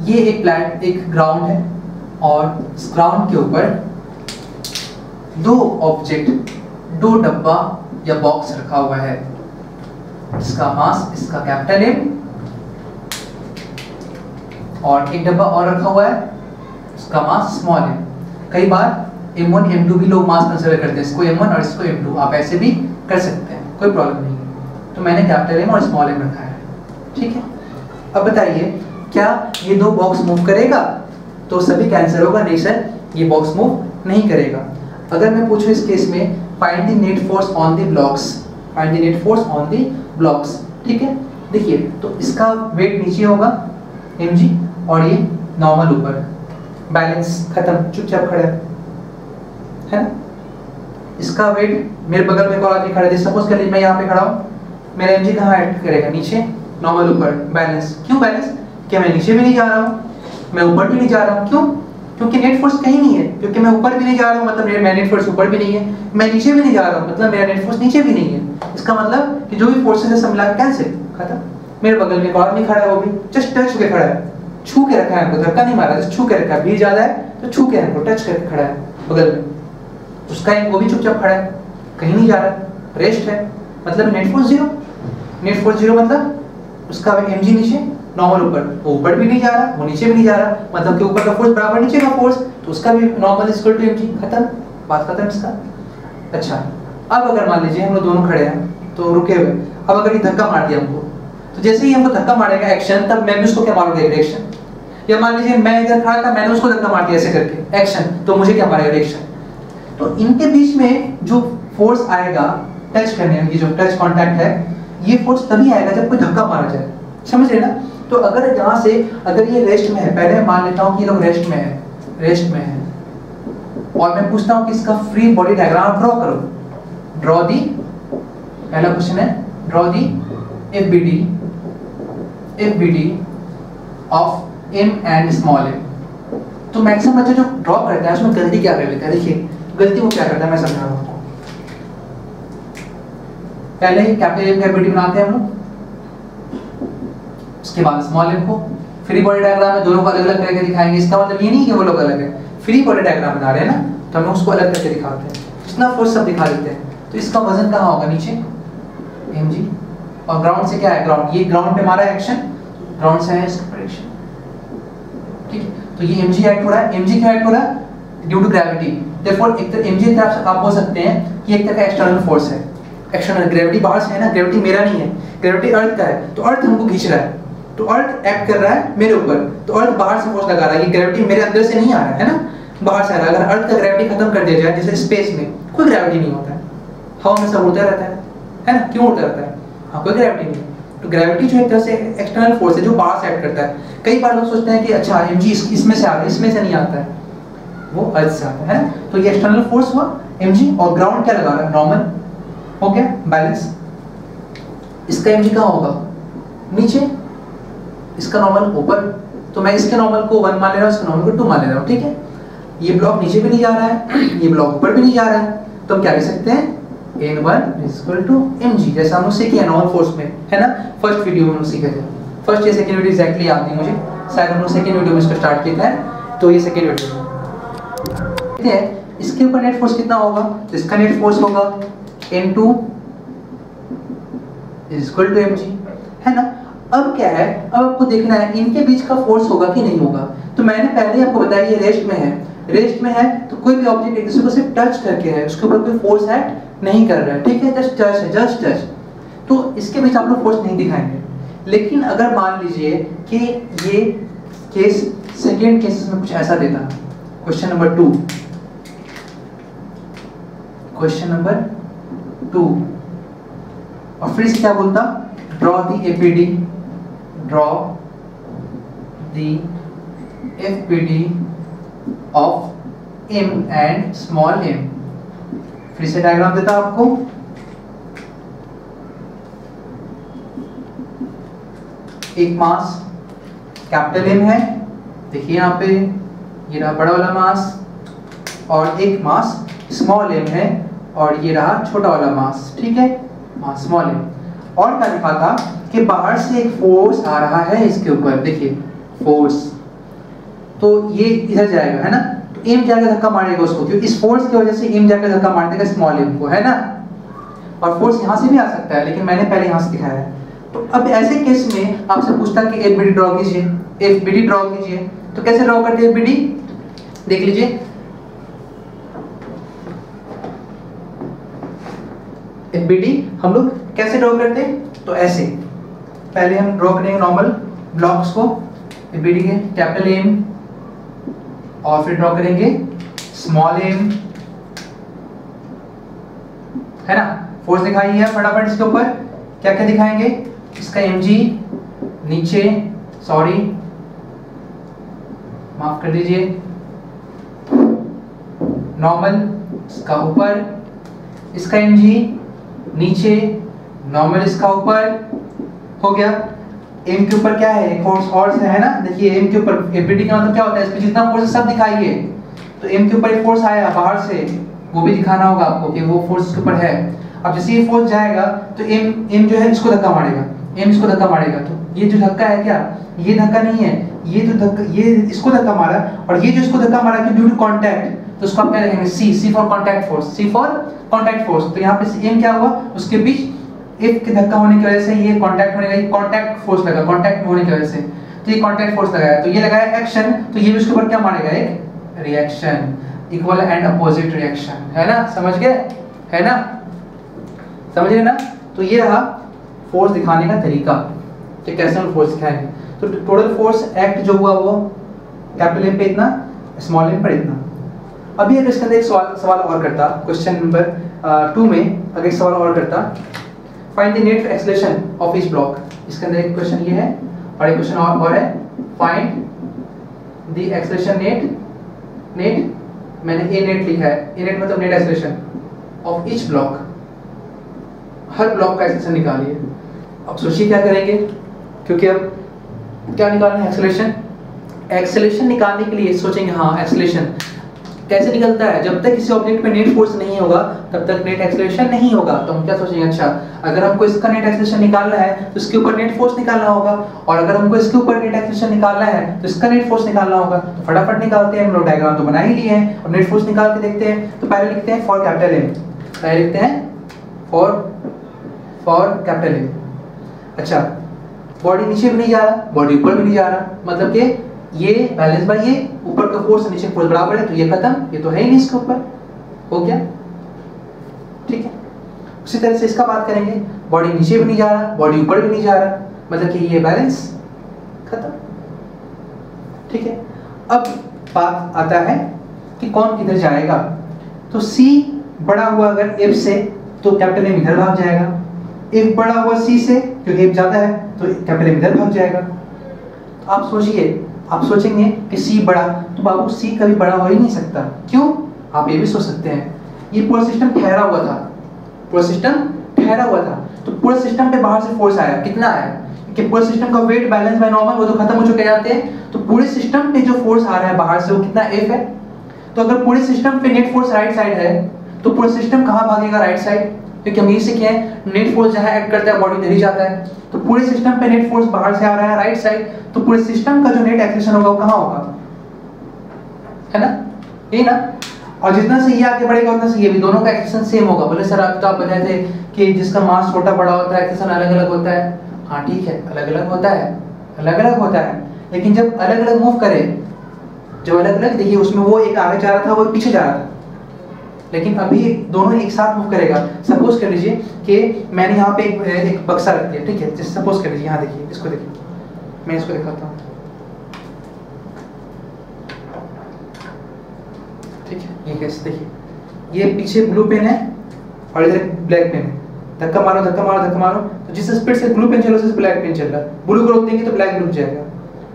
ये एक ग्राउंड है और इस ग्राउंड के ऊपर दो ऑब्जेक्ट, दो डब्बा या बॉक्स रखा हुआ है। इसका मास, इसका कैपिटल एम, और एक डब्बा और रखा हुआ है, इसका मास स्मॉल एम। कई बार m1 m2 भी लोग मास कंसीडर करते हैं, इसको m1 और इसको m2, आप ऐसे भी कर सकते हैं, कोई प्रॉब्लम नहीं है। तो मैंने कैपिटल एम और स्मॉल एम रखा है। ठीक है, अब बताइए क्या ये दो बॉक्स मूव करेगा, तो सभी कैंसिल होगा, नहीं सर ये बॉक्स मूव नहीं करेगा। अगर मैं पूछूं इस केस में find the net force on the blocks, find the net force on the blocks. ठीक है, देखिए तो इसका वेट नीचे होगा mg और ये नॉर्मल ऊपर, बैलेंस खत्म, चुपचाप खड़ा है ना। इसका वेट मेरे बगल में कोई आदमी खड़ा है, सपोज कर लीजिए मैं यहाँ पे खड़ा हूँ, मेरा mg कहाँ ऐड करेगा, नीचे, नॉर्मल ऊपर, बैलेंस। क्यों बैलेंस, क्या मैं नीचे भी नहीं जा रहा हूँ, मैं ऊपर भी नहीं जा रहा हूँ, क्यों, क्योंकि नेट फोर्स कहीं नहीं है, क्योंकि मैं ऊपर भी नहीं जा रहा हूँ मतलब मेरा नेट फोर्स ऊपर भी नहीं है, मैं नीचे भी नहीं जा रहा हूँ मतलब मेरा नेट फोर्स नीचे भी नहीं है। इसका मतलब कि जो भी फोर्सेस है सब मिला के कैंसिल, खत्म। मेरे बगल में एक और नहीं खड़ा है, वो भी जस्ट टच होके खड़ा है, छू के रखा है हमको, धक्का नहीं मारा, जस्ट छू के रखा है। भीड़ ज्यादा है तो छू के हमको टच करके खड़ा है बगल में, उसका वो भी चुपचाप खड़ा है, कहीं नहीं जा रहा, रेस्ट है, मतलब net force zero. Net force zero मतलब उसका mg नीचे, नॉर्मल ऊपर, वो ऊपर भी नहीं जा रहा, वो नीचे भी नहीं जा रहा, मतलब कि ऊपर का फोर्स बराबर नीचे का फोर्स, तो उसका भी नॉर्मल इक्वल टू mg, खत्म, बात खत्म इसका। अच्छा, अब अगर मान लीजिए हम लोग दोनों खड़े हैं तो रुके हुए, अब अगर ये धक्का मार दिया हमको, तो जैसे ही हमको धक्का मारेगा एक्शन, तब मैं भी उसको क्या मारूंगा, रिएक्शन। या मान लीजिए मैं इधर खड़ा था, मैंने उसको धक्का मार दिया ऐसे करके, एक्शन, तो मुझे क्या मारेगा, रिएक्शन। तो इनके बीच में जो फोर्स आएगा टच करने में, ये जो टच कांटेक्ट है, ये फोर्स तभी आएगा जब कोई धक्का मारा जाए, समझ रहे ना। तो अगर यहाँ से अगर ये रेस्ट में है, पहले मान लेता हूँ कि ये लोग रेस्ट में है, रेस्ट में है, और मैं पूछता हूँ कि इसका फ्री बॉडी डायग्राम ड्रॉ करो। ड्रॉ दी, पहला क्वेश्चन है, draw the FBD of m and small m। तो मैक्सिमम बच्चे जो ड्रॉ करता है उसमें गलती क्या कर लेता है, देखिए गलती वो क्या करता है, मैं समझा रहा हूँ आपको। पहले ही कैपिटल M का FBD बनाते हैं हम लोग, उसके बाद स्मॉल m को फ्री बॉडी डायग्राम में दोनों को अलग अलग करके दिखाएंगे। इसका मतलब ये नहीं कि वो लोग अलग है, फ्री बॉडी डायग्राम बना रहे हैं ना, तो हम उसको अलग करके दिखाते हैं, जितना फोर्स सब दिखा देते हैं। तो इसका वजन कहाँ होगा, नीचे mg, और ग्राउंड से क्या है, ग्राउंड, ये ग्राउंड पे हमारा एक्शन, ग्राउंड से है इसका प्रेडिक्शन। ठीक है, तो ये mg ऐड हो रहा है, mg क्यों ऐड हो रहा है, ड्यू टू ग्रेविटी। देयरफॉर एक तरह mg की तरफ आप बोल सकते हैं कि एक तरह का एक्सटर्नल फोर्स है, एक्सटर्नल ग्रेविटी बाहर से है ना, ग्रेविटी मेरा नहीं है, ग्रेविटी अर्थ का है, तो अर्थ हमको खींच रहा है, तो अर्थ एक्ट कर रहा है मेरे ऊपर, तो अर्थ बाहर से फोर्स लगा रहा है, ये ग्रेविटी मेरे अंदर से नहीं आ रहा है ना। बाहर से आ रहा है। अगर अर्थ का ग्रेविटी खत्म कर दिया जाए, जैसे स्पेस में कोई ग्रेविटी नहीं होता है, हवा में सब उड़ता रहता है ना, क्यों उड़ता रहता है? हाँ, कोई ग्रेविटी नहीं। तो ग्रेविटी जो एक तरह से एक्सटर्नल फोर्स है जो बाहर से एक्ट करता है। कई बार लोग सोचते हैं कि अच्छा mg इसमें से आता है, इसमें से नहीं आता है, वो अर्थ से आता है ना। तो ये एक्सटर्नल फोर्स हुआ mg, और ग्राउंड क्या लगा रहा है? नॉर्मल, हो गया बैलेंस। इसका mg कहाँ होगा? नीचे, इसका नॉर्मल ऊपर। तो मैं इसके नॉर्मल को 1 मान ले रहा हूँ, इसके नॉर्मल को 2 मान ले रहा हूँ, ठीक है। ये ब्लॉक नीचे भी नहीं जा रहा है, ये ब्लॉक ऊपर भी नहीं जा रहा है, तो हम क्या कह सकते हैं? N1 = mg, जैसा हम लोग सीखे हैं नॉर्मल फोर्स में, है ना, फर्स्ट वीडियो में हम लोग सीखे थे। फर्स्ट या सेकंड वीडियो एग्जैक्टली याद नहीं मुझे, शायद हम लोग सेकंड वीडियो में इसको स्टार्ट किया था, तो ये सेकंड वीडियो ठीक है। इसके ऊपर नेट फोर्स कितना होगा? तो इसका नेट फोर्स होगा N2 = mg, है ना। अब क्या है, अब आपको देखना है इनके बीच का फोर्स होगा कि नहीं होगा। तो मैंने पहले आपको बताया ये रेस्ट में है, रेस्ट में है तो कोई भी ऑब्जेक्ट एक दूसरे को सिर्फ टच करके है, उसके ऊपर कोई फोर्स एक्ट नहीं कर रहा है, ठीक है, जस्ट टच है, जस्ट टच। तो इसके बीच आप लोग फोर्स नहीं दिखाएंगे। लेकिन अगर मान लीजिए कि ये केस सेकेंड केस में कुछ ऐसा देता, क्वेश्चन नंबर 2, क्वेश्चन नंबर 2, और फिर से क्या बोलता? Draw the APD, draw the APD of m and small m। फिर से डायग्राम देता आपको, एक मास कैपिटल M है, देखिए यहाँ पे ये रहा बड़ा वाला मास, और एक मास स्मॉल m है, और ये रहा छोटा वाला मास, ठीक है, मास स्मॉल m। और क्या लिखा था कि बाहर से एक फोर्स आ रहा है इसके ऊपर, देखिए फोर्स, तो ये इधर जाएगा, है ना, तो m जाकर धक्का मारेगा उसको, क्योंकि इस फोर्स की वजह से m जाकर धक्का मार देगा स्मॉल m को, है ना। और फोर्स यहाँ से भी आ सकता है, लेकिन मैंने पहले यहाँ से दिखाया है। तो अब ऐसे केस में आपसे पूछता कि एफबीडी ड्रॉ कीजिए, एफबीडी ड्रॉ कीजिए, तो कैसे ड्रॉ करते हैं एफबीडी? देख लीजिए, एफबीडी हम लोग कैसे ड्रॉ करते हैं? तो ऐसे पहले हम ड्रॉ करेंगे नॉर्मल ब्लॉक्स को, एफबीडी के कैपिटल M, और फिर ड्रॉ करेंगे स्मॉल m, है ना। फोर्स दिखाई है, फटाफट इसके ऊपर क्या क्या दिखाएंगे? इसका mg नीचे, सॉरी माफ कर दीजिए, नॉर्मल इसका ऊपर, इसका mg नीचे, नॉर्मल इसका ऊपर, हो गया। m के ऊपर क्या है? एक फोर्स और है ना, देखिए m के ऊपर एफबीडी का मतलब क्या होता है? इसमें जितना फोर्स सब दिखाइए। तो m के ऊपर एक फोर्स आया बाहर से, वो भी दिखाना होगा आपको कि वो फोर्स इसके ऊपर है। अब जैसे ये फोर्स जाएगा तो m जो है इसको धक्का मारेगा, m इसको धक्का मारेगा, तो ये जो धक्का है क्या? ये धक्का नहीं है, ये जो धक्का, ये इसको धक्का मारा, और ये जो इसको धक्का मारा कि ड्यू टू कांटेक्ट, तो उसको आप क्या लिखेंगे? C for contact force, C for contact force. तो यहाँ पे m क्या हुआ? उसके बीच F के धक्का होने की वजह से ये कांटेक्ट होने का कांटेक्ट फोर्स लगा, कांटेक्ट होने की वजह से, तो ये कांटेक्ट फोर्स लगाया, तो ये लगाया एक्शन, तो ये भी उसके ऊपर क्या मारेगा? एक reaction, equal and opposite reaction, है ना, समझ गए, है ना, समझ गए ना। तो ये रहा फोर्स दिखाने का तरीका कि कैसे हम फोर्स दिखाएंगे। तो टोटल फोर्स एक्ट जो हुआ वो कैपिटल M पे इतना, स्मॉल m पर इतना। अभी अगर इसके अंदर एक सवाल और करता, क्वेश्चन नंबर 2 में अगर एक सवाल और करता, find the net acceleration of each block. इसके अंदर एक क्वेश्चन ये है, और एक क्वेश्चन और है, फाइंड द एक्सेलरेशन नेट, मैंने ए नेट लिखा है, ए नेट मतलब net acceleration of each block, her block का एक्सेलरेशन निकालिए। अब सोचिए क्या करेंगे, क्योंकि अब क्या निकालना है? एक्सेलरेशन। एक्सेलरेशन निकालने के लिए सोचेंगे, हाँ एक्सेलरेशन कैसे निकलता है? जब तक किसी ऑब्जेक्ट पे नेट फोर्स नहीं होगा तब तक नेट एक्सेलरेशन नहीं होगा। तो हम क्या सोचेंगे, अच्छा अगर हमको इसका नेट एक्सेलरेशन निकालना है तो इसके ऊपर नेट फोर्स निकालना होगा, और अगर हमको इसके ऊपर नेट एक्सेलरेशन निकालना है तो इसका नेट फोर्स निकालना होगा। तो फटाफट निकालते हैं, हम लोग डायग्राम तो बना ही लिए हैं, और नेट फोर्स निकाल के देखते हैं। तो पहले लिखते हैं फॉर कैपिटल M, पहले लिखते हैं फॉर कैपिटल M। अच्छा, बॉडी नीचे भी नहीं जा रहा, बॉडी ऊपर भी नहीं जा रहा, मतलब कि ये बैलेंस बाय ये, ऊपर का फोर्स नीचे फोर्स बराबर है, तो ये खत्म, ये तो है ही नहीं इसके ऊपर, हो गया, ठीक है। उसी तरह से इसका बात करेंगे, बॉडी नीचे भी नहीं जा रहा, बॉडी ऊपर भी नहीं जा रहा, मतलब कि ये बैलेंस खत्म, ठीक है। अब बात आता है कि कौन किधर जाएगा। तो C बड़ा हुआ अगर F से तो कैपिटल M इधर भाग जाएगा, F बड़ा हुआ C से क्योंकि F ज़्यादा है तो कैपिटल M इधर भाग जाएगा। तो आप सोचिए, आप सोचेंगे कि C बड़ा, तो बाबू C कभी बड़ा हो ही नहीं सकता। क्यों? आप ये भी सोच सकते हैं, ये पूरा सिस्टम ठहरा हुआ था, पूरा सिस्टम ठहरा हुआ था, तो पूरे सिस्टम पे बाहर से फोर्स आया, कितना आया कि पूरे सिस्टम का वेट बैलेंस बाय नॉर्मल वो तो खत्म हो चुके जाते हैं, तो पूरे सिस्टम पे जो फोर्स आ रहा है बाहर से वो कितना F है। तो अगर पूरे सिस्टम पे नेट फोर्स राइट साइड है तो पूरा सिस्टम कहाँ भागेगा? राइट साइड, क्योंकि हम ये सीखे हैं नेट फोर्स जहाँ एक्ट करता है बॉडी इधर ही जाता है। तो पूरे सिस्टम पे नेट फोर्स बाहर से आ रहा है राइट साइड, तो पूरे सिस्टम का जो नेट एक्सेलेरेशन होगा वो कहाँ होगा? है ना, यही ना। और जितना से ये आगे बढ़ेगा उतना से ये भी, दोनों का एक्सेलेरेशन सेम होगा। बोले सर आप तो आप बताए थे कि जिसका मास छोटा बड़ा होता है एक्सेलेरेशन अलग अलग होता है। हाँ ठीक है, अलग अलग होता है, अलग अलग होता है, लेकिन जब अलग अलग मूव करे, जब अलग अलग, देखिए उसमें वो एक आगे जा रहा था वो पीछे जा रहा था, लेकिन अभी दोनों एक साथ मूव करेगा। सपोज कर लीजिए कि मैंने यहाँ पे एक बक्सा रख दिया, ठीक है, जैसे सपोज कर लीजिए, यहाँ देखिए, इसको देखिए, मैं इसको दिखाता हूँ, ठीक है, ये कैसे देखिए, ये पीछे ब्लू पेन है और इधर ब्लैक पेन है, धक्का मारो धक्का मारो धक्का मारो, तो जिस स्पीड से ब्लू पेन चल रहा है उस ब्लैक पेन चल रहा है, ब्लू को रोक देंगे तो ब्लैक रुक जाएगा,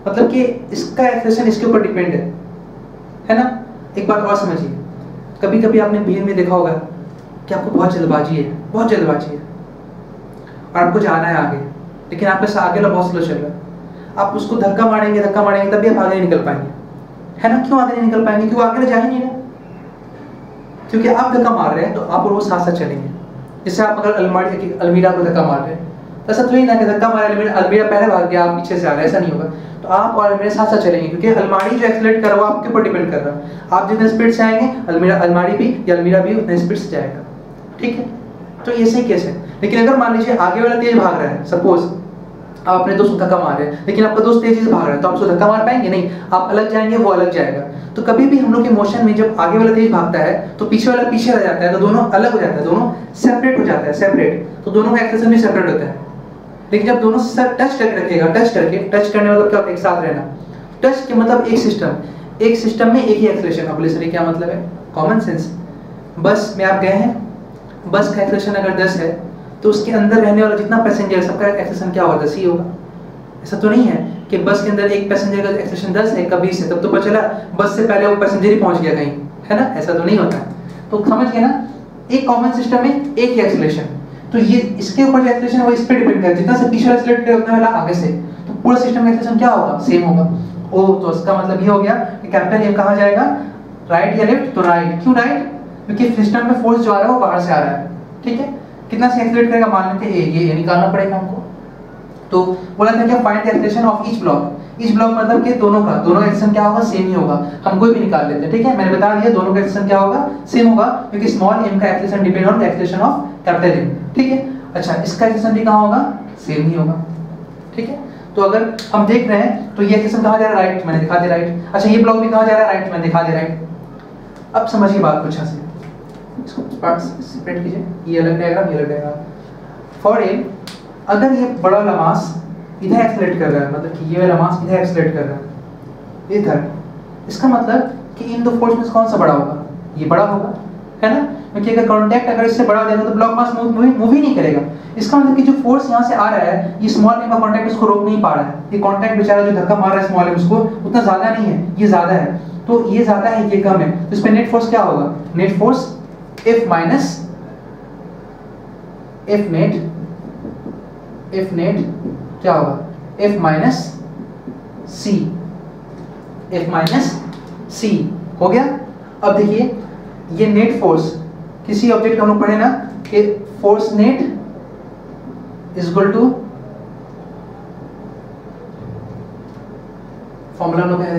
मतलब कि इसका एक्सेलेरेशन इसके ऊपर डिपेंड है ना। एक बात और समझिए, कभी कभी आपने भीड़ में देखा होगा कि आपको बहुत जल्दबाजी है, बहुत जल्दबाजी है और आपको जाना है आगे, लेकिन आपके आगे वाला बहुत स्लो चल रहा है, आप उसको धक्का मारेंगे तभी आप आगे नहीं निकल पाएंगे, है ना। क्यों आगे नहीं निकल पाएंगे? क्यों? आगे जा ही नहीं रहे, क्योंकि आप धक्का मार रहे हैं तो आप और वो साथ साथ चलेंगे। जैसे आप अगर अलमीरा को धक्का मार रहे हैं तो ऐसा थोड़ी ना कि धक्का मारे अलमीरा पहले भाग गया आप पीछे से आ रहे हैं, ऐसा नहीं होगा। तो आप और अलमीरा साथ साथ चलेंगे, क्योंकि अलमारी जो एक्सेलरेट कर रहा है वो आपके ऊपर डिपेंड कर रहा है। आप जितने स्पीड से आएंगे अलमारी भी या अलमीरा भी उतने स्पीड से जाएगा, ठीक है। तो ये सही केस है। लेकिन अगर मान लीजिए आगे वाला तेज भाग रहा है, सपोज आप अपने दोस्त को धक्का मार रहे हैं, लेकिन आपका दोस्त तेजी से भाग रहा है, तो आप उसको धक्का मार पाएंगे? नहीं, आप अलग जाएंगे, वो अलग जाएगा। तो कभी भी हम लोग के मोशन में जब आगे वाला तेज भागता है तो पीछे वाला पीछे रह जाता है, तो दोनों अलग हो जाता है, दोनों सेपरेट हो जाता है, सेपरेट, तो दोनों का एक्सेलेरेशन भी सेपरेट होता है। लेकिन जब दोनों से टच करके रखेगा, टच करने मतलब क्या होता है? एक साथ रहना। टच के मतलब एक सिस्टम में एक ही एक्सेलेरेशन। अब बोले सर क्या मतलब है? Common sense. बस में आप गए हैं, बस का एक्सेलेरेशन अगर 10 है तो उसके अंदर रहने वाला जितना पैसेंजर सबका एक्सेलेरेशन क्या होगा? 10 ही होगा। ऐसा तो नहीं है कि बस के अंदर एक पैसेंजर का एक्सेलेरेशन 10 है, कभी से, तब तो पता चला बस से पहले वो पैसेंजर ही पहुंच गया कहीं, है ना। ऐसा तो नहीं होता है। तो समझ गए ना, एक कॉमन सिस्टम में एक ही एक्सेलेरेशन, तो ये इसके ऊपर जो एक्सेलेरेशन है वो इस पे डिपेंड करता है, जितना से पीछे एक्सेलरेट करे उतना वाला आगे से, तो पूरा सिस्टम का एक्सेलेरेशन क्या होगा? सेम होगा। ओ तो इसका मतलब ये हो गया कि कैपिटल M कहाँ जाएगा? राइट या लेफ्ट? तो राइट। क्यों राइट? क्योंकि सिस्टम में फोर्स जो आ रहा है वो बाहर से आ रहा है, ठीक है। कितना से एक्सेलरेट करेगा? मान लेते हैं ये निकालना पड़ेगा हमको। तो बोला था क्या? Find the acceleration of each block. Each block मतलब कि दोनों एक्सेलरेशन क्या होगा? सेम ही होगा। हम कोई भी निकाल लेते हैं, ठीक है। मैंने बता दिया दोनों का एक्सेलरेशन क्या होगा? सेम होगा, क्योंकि स्मॉल m का acceleration depend on the acceleration of capital M, ठीक है। अच्छा, इसका एक्सेलरेशन भी कहाँ होगा? सेम ही होगा, ठीक है। तो अगर हम देख रहे हैं तो ये एक्सेलरेशन कहाँ जा रहा है? राइट, मैंने दिखा दिया राइट। अच्छा, ये ब्लॉक भी कहाँ जा रहा है? राइट, मैंने दिखा दिया राइट। अब समझिए बात को अच्छा से, इसको पार्ट्स सेपरेट कीजिए, ये अलग डायग्राम, ये अलग डायग्राम। फॉर ए, अगर ये बड़ा वाला मास इधर एक्सेलरेट कर रहा है, मतलब कि ये वाला मास इधर एक्सेलरेट कर रहा है इधर, इसका मतलब कि इन दो फोर्स में कौन सा बड़ा होगा? ये बड़ा होगा, है ना। क्योंकि अगर कांटेक्ट अगर इससे बड़ा हो जाएगा तो ब्लॉक मास मूव ही नहीं करेगा। इसका मतलब कि जो फोर्स यहाँ से आ रहा है, ये स्मॉल m का कांटेक्ट इसको रोक नहीं पा रहा है। ये कांटेक्ट बेचारा जो धक्का मार रहा है स्मॉल m उसको, उतना ज्यादा नहीं है, ये ज्यादा है। तो ये ज्यादा है, ये कम है, तो इस पे नेट फोर्स क्या होगा? Net force F minus F net क्या होगा? F माइनस C हो गया। अब देखिए, ये नेट फोर्स किसी ऑब्जेक्ट हम लोग पढ़े ना कि force net is equal to, formula लोग है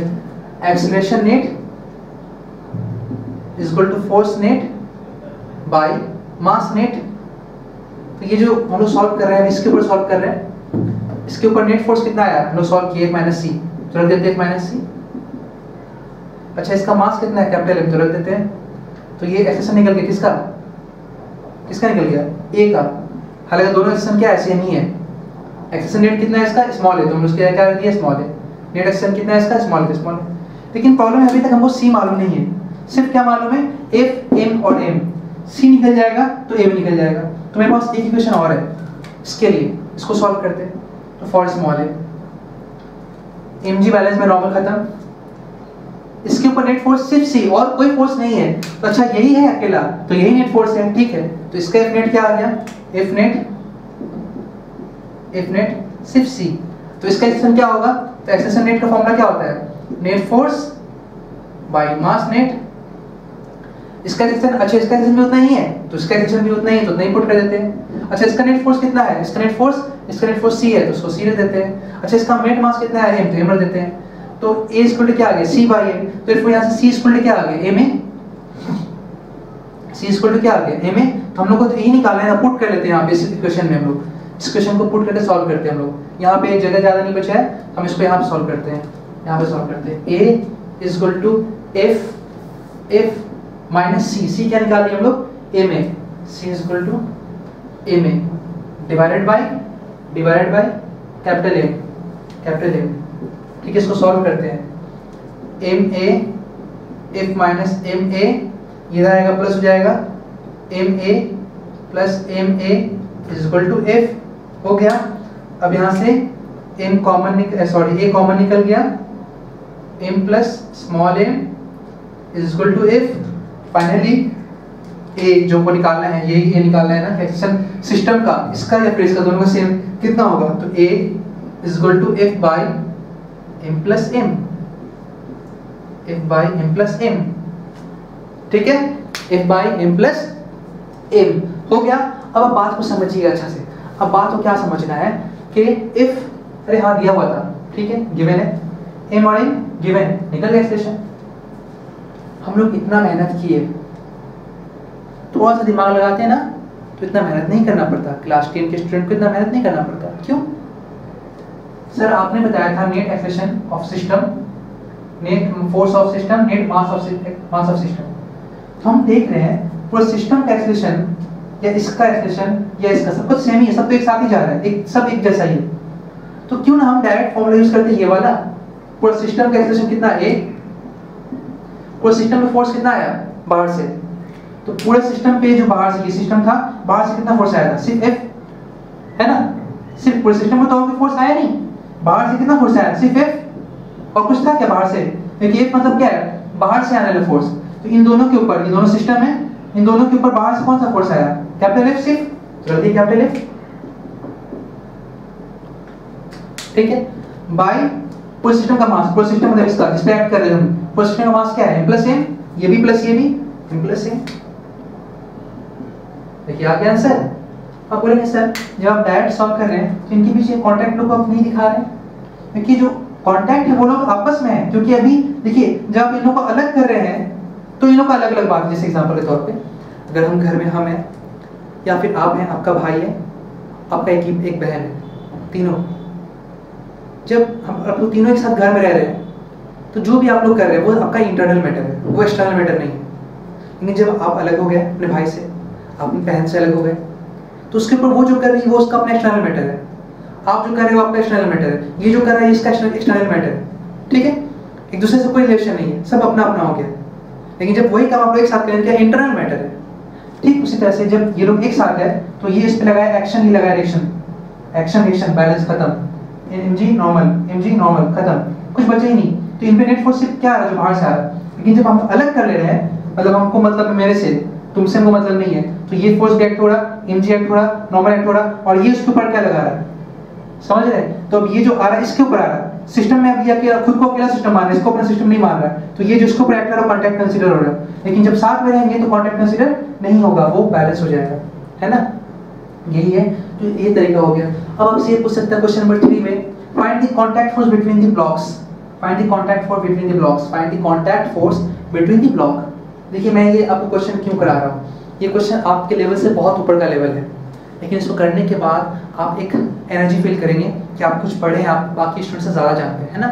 acceleration net is equal to force net by mass net. तो ये जो हम लोग सॉल्व कर रहे हैं, इसके ऊपर सॉल्व कर रहे हैं, इसके ऊपर नेट फोर्स कितना आया? हम लोग सॉल्व किए माइनस C, तो रख देते हैं माइनस C। अच्छा, इसका मास कितना है? कैपिटल M, तो रख देते हैं। तो ये एक्सेलरेशन निकल गया, किसका निकल गया? A का। हालांकि दोनों एक्सेलरेशन क्या है? सेम ही है। एक्सेलरेशन नेट कितना है इसका? स्मॉल है, तो हमने उसके क्या दिया? स्मॉल है। नेट एक्सेलरेशन कितना है इसका? स्मॉल है। लेकिन प्रॉब्लम है अभी तक हमको C मालूम नहीं है। सिर्फ क्या मालूम है, एफ एम और एम, सी निकल जाएगा तो ए भी निकल जाएगा। तो मेरे पास एक इक्वेशन और है इसके लिए, इसको सॉल्व करते हैं। तो for small a m g balance में नॉर्मल खत्म, इसके ऊपर नेट फोर्स सिर्फ सी और कोई फोर्स नहीं है, तो अच्छा यही है अकेला, तो यही नेट फोर्स है, ठीक है। तो इसका एफ नेट क्या आ गया, एफ नेट सिर्फ सी। तो इसका एक्सप्रेशन क्या होगा, तो एक्सप्रेशन नेट का फॉर्मूला क्या होता है, net force by mass net. इसका एक्सप्रेशन, अच्छा इसका एक्सप्रेशन भी उतना ही है, तो इसका एक्सप्रेशन भी उतना ही है, तो उतना ही पुट कर देते हैं। अच्छा इसका नेट फोर्स कितना है, इसका नेट फोर्स सी है, तो उसको सी रख देते हैं। अच्छा इसका नेट मास कितना है, एम, तो एम रख देते हैं। तो a इक्वल टू क्या आ गया, c बाई m, तो फिर यहाँ से c इक्वल टू क्या आ गया, m a, c equal to क्या आ गया, m a। तो हम लोग को तो यही निकालना है ना, पुट कर लेते हैं यहाँ पे इस इक्वेशन में, हम लोग इस इक्वेशन को पुट करके सॉल्व करते हैं। हम लोग यहाँ पे जगह ज़्यादा नहीं बचा है, हम इसको यहाँ पे सॉल्व करते हैं, यहाँ पे सॉल्व करते हैं। a equal to f minus c क्या निकाल लिया हम लोग, m a, c equal to m a divided by capital M, ठीक है। इसको सॉल्व करते हैं, m a f minus m a, ये आएगा प्लस हो जाएगा m a plus m a is equal to f हो गया। अब यहाँ से एम कॉमन ए कॉमन निकल गया, m plus small m is equal to f. Finally a जो को निकालना है, ये निकालना है ना एक्सप्रेशन सिस्टम का, इसका या फिर इसका, दोनों का सेम कितना होगा, तो a is equal to f by m plus m, f by m plus m, ठीक है, f by m plus m हो गया। अब बात को समझिएगा अच्छा से। अब बात को क्या समझना है कि if, अरे हाँ दिया हुआ था, ठीक है, गिवन है, m और n गिवन, निकल गया एक्सप्रेशन। हम लोग इतना मेहनत किए, थोड़ा सा दिमाग लगाते हैं ना, तो इतना मेहनत नहीं करना पड़ता। क्लास 10 के स्टूडेंट को इतना मेहनत नहीं करना पड़ता। क्यों सर, आपने बताया था net acceleration of system, net force of system, net mass of system. तो हम देख रहे हैं पूरा सिस्टम का एक्सेशन या इसका एक्सेशन या इसका सब कुछ सेम ही है, सब तो एक साथ ही जा रहा है, सब एक जैसा ही है। तो क्यों ना हम डायरेक्ट फॉर्मूला यूज करते हैं ये वाला, पूरा सिस्टम का एक्सेशन कितना है, पूरे सिस्टम में फोर्स कितना आया बाहर से, तो पूरे सिस्टम पे जो बाहर से ये सिस्टम था, बाहर से कितना फोर्स आया था, सिर्फ F है ना, सिर्फ पूरे सिस्टम में तो कोई फोर्स आया नहीं, बाहर से कितना फोर्स आया, सिर्फ F। और कुछ था क्या बाहर से, क्योंकि F मतलब क्या है, बाहर से आने वाला फोर्स। तो इन दोनों के ऊपर, ये दोनों सिस्टम है, इन दोनों के ऊपर बाहर से कौन सा फोर्स आया, कैपिटल F सिर्फ, जल्दी कैपिटल F, ठीक है, बाय पूरे सिस्टम का मास, पूरे सिस्टम मतलब इसका जिस पे ऐड कर रहे हैं हम, पूरे सिस्टम का मास क्या है, m प्लस m, ये भी प्लस ये भी m प्लस m। देखिए आ गया आंसर। अब बोलेंगे सर जब आप डायरेक्ट सॉल्व कर रहे हैं तो इनके पीछे कॉन्टैक्ट लोग आप नहीं दिखा रहे हैं, क्योंकि जो कॉन्टैक्ट है वो लोग आपस में है। क्योंकि अभी देखिए जब आप इन लोगों को अलग कर रहे हैं तो इन लोगों का अलग अलग बात, जैसे एग्जांपल के तौर पे अगर हम घर में हम हैं या फिर आप हैं, आपका भाई है, आपका एक बहन है, तीनों जब हम आप लोग तीनों एक साथ घर में रह रहे हैं तो जो भी आप लोग कर रहे हैं वो आपका इंटरनल मैटर है, वो एक्सटर्नल मैटर नहीं है। लेकिन जब आप अलग हो गए अपने भाई से, अपनी बहन से अलग हो गए, तो उसके ऊपर वो जो कर रही है वो उसका अपना एक्सटर्नल मैटर है, आप जो कर रहे हो आपका एक्सटर्नल मैटर है, ये जो कर रहा है इसका एक्सटर्नल मैटर है, ठीक है, एक दूसरे से कोई रिलेशन नहीं है, सब अपना अपना हो गया। लेकिन जब वही काम आप लोग एक साथ करेंगे इंटरनल मैटर है। ठीक उसी तरह से जब ये लोग एक साथ है तो ये इस पे लगाया एक्शन, ये लगाया रिएक्शन, एक्शन रिएक्शन बैलेंस खत्म, mg नॉर्मल खत्म, कुछ बचे ही नहीं। तो इन पे नेट फोर्स सिर्फ क्या आ रहा है, जो बाहर से आ रहा है। लेकिन जब हम अलग कर ले रहे हैं, मतलब हमको मतलब मेरे से, तुमसे हमको मतलब नहीं है, तो ये फोर्स एक्ट हो रहा, mg एक्ट हो रहा, नॉर्मल एक्ट हो रहा, और ये उसके ऊपर क्या लगा रहा है, समझ रहे हैं। तो अब ये जो आ रहा है इसके ऊपर आ रहा है, सिस्टम में अब ये अकेला खुद को अकेला सिस्टम मान रहा है, इसको अपना सिस्टम नहीं मान रहा है, तो ये जो इसके ऊपर एक्ट कर रहा है कांटेक्ट कंसीडर हो रहा है। लेकिन जब साथ में रहेंगे तो कांटेक्ट कंसीडर नहीं होगा, वो बैलेंस हो जाएगा, है ना, यही है। तो ये तरीका हो गया। अब आपसे ये पूछ सकता है क्वेश्चन नंबर 3 में, find the contact force between the blocks, find the contact force between the blocks, find the contact force between the block. देखिए मैं ये आपको क्वेश्चन क्यों करा रहा हूँ, ये क्वेश्चन आपके लेवल से बहुत ऊपर का लेवल है, लेकिन इसको करने के बाद आप एक एनर्जी फील करेंगे कि आप कुछ पढ़े हैं, आप बाकी स्टूडेंट से ज़्यादा जानते हैं, है ना।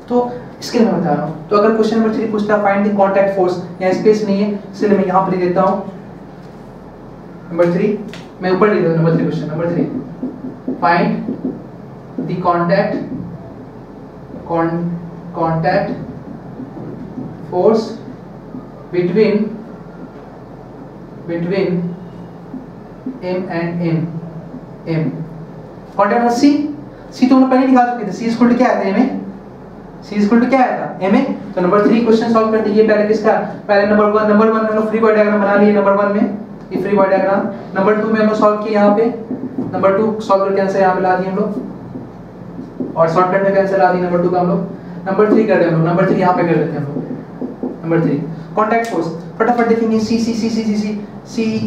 तो इसके लिए मैं बता रहा हूँ। तो अगर क्वेश्चन नंबर 3 पूछता है फाइंड द कांटेक्ट फोर्स, यहाँ स्पेस नहीं है इसलिए मैं यहाँ पर लिख देता हूँ नंबर 3, मैं ऊपर लिख देता हूँ number 3, question number 3, find the contact force between m and m contact number c तो हमने पहले निकाल चुके थे। c इक्वल टू क्या आया था c इक्वल टू क्या आया था ma। तो नंबर 3 क्वेश्चन सॉल्व कर दीजिए। पहले किसका, पहले नंबर 1 में हम लोग फ्री बॉडी डायग्राम बना लिए। नंबर 1 में ये फ्री बॉडी डायग्राम, नंबर 2 में हम लोग सॉल्व किए यहाँ पे, नंबर 2 सॉल्व करके आंसर यहाँ पे ला दिए हम लोग, और शॉर्टकट में आंसर ला दिए नंबर 2 का हम लोग। नंबर 3 कर रहे हैं हम लोग, नंबर 3 यहाँ पे कर लेते हैं हम लोग। नंबर 3 कॉन्टैक्ट फोर्स, फटाफट देखेंगे सी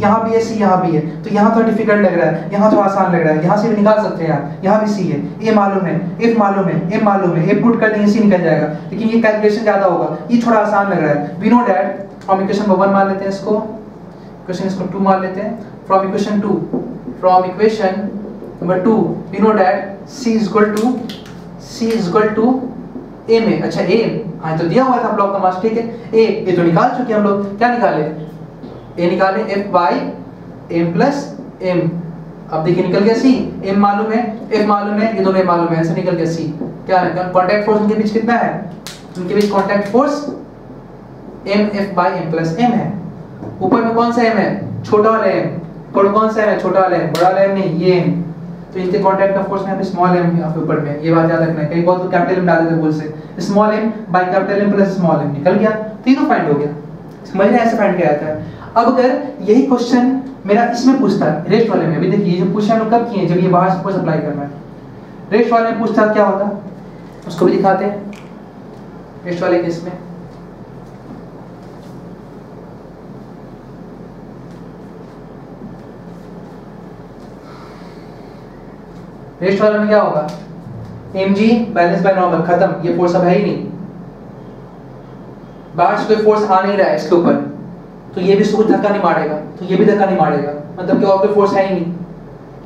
यहाँ भी है, सी यहाँ भी है, तो यहाँ थोड़ा डिफिकल्ट लग रहा है, यहाँ थोड़ा आसान लग रहा है, यहाँ से भी निकाल सकते हैं आप, यहाँ भी सी है, ए मालूम है, एफ मालूम है, एम मालूम है, ए पुट कर देंगे सी निकल जाएगा, लेकिन ये कैलकुलेशन ज्यादा होगा, ये थोड़ा आसान लग रहा है। We know that from equation number 1 मान लेते हैं इसको, इक्वेशन इसको 2 मान लेते हैं, from equation number 2 we know that c is equal to a में, अच्छा a हाँ तो दिया हुआ था ब्लॉक का मास, ठीक है, a ये तो निकाल चुके हम लोग, क्या निकाले, a निकाले f by m plus m। अब देखिए निकल गया c, m मालूम है, f मालूम है, ये दोनों मालूम है, ऐसे निकल गया c। क्या है कांटेक्ट फोर्स उनके बीच कितना है, उनके बीच contact force m f by m plus m है। ऊपर में कौन सा m है, छोटा वाला m, ऊपर कौन सा है, छोटा वाला m, बड़ा वाला m नहीं, ये m। तो इनके कांटेक्ट का फोर्स में यहाँ पे स्मॉल m यहाँ पे ऊपर में, ये बात याद रखना है, कई बार तो कैपिटल m डाल देते भूल से, small m by capital m plus small m निकल गया, तीनों फाइंड हो गया। समझ रहे हैं, ऐसे फाइंड किया जाता है। अब अगर यही क्वेश्चन मेरा इसमें पूछता है, रेस्ट वाले में, अभी देखिए जो पूछा है कब किए, जब ये बाहर से फोर्स अप्लाई करना है, रेस्ट वाले में पूछता क्या होता, उसको भी दिखाते हैं। रेस्ट वाले केस में रेस्ट वाले में क्या होगा, mg बैलेंस बाय नॉर्मल, खत्म, ये फोर्स अब है ही नहीं, बाहर से कोई फोर्स आ नहीं रहा है इसके ऊपर, तो ये भी इसको धक्का नहीं मारेगा, तो ये भी धक्का नहीं मारेगा, मतलब कि और कोई फोर्स है ही नहीं,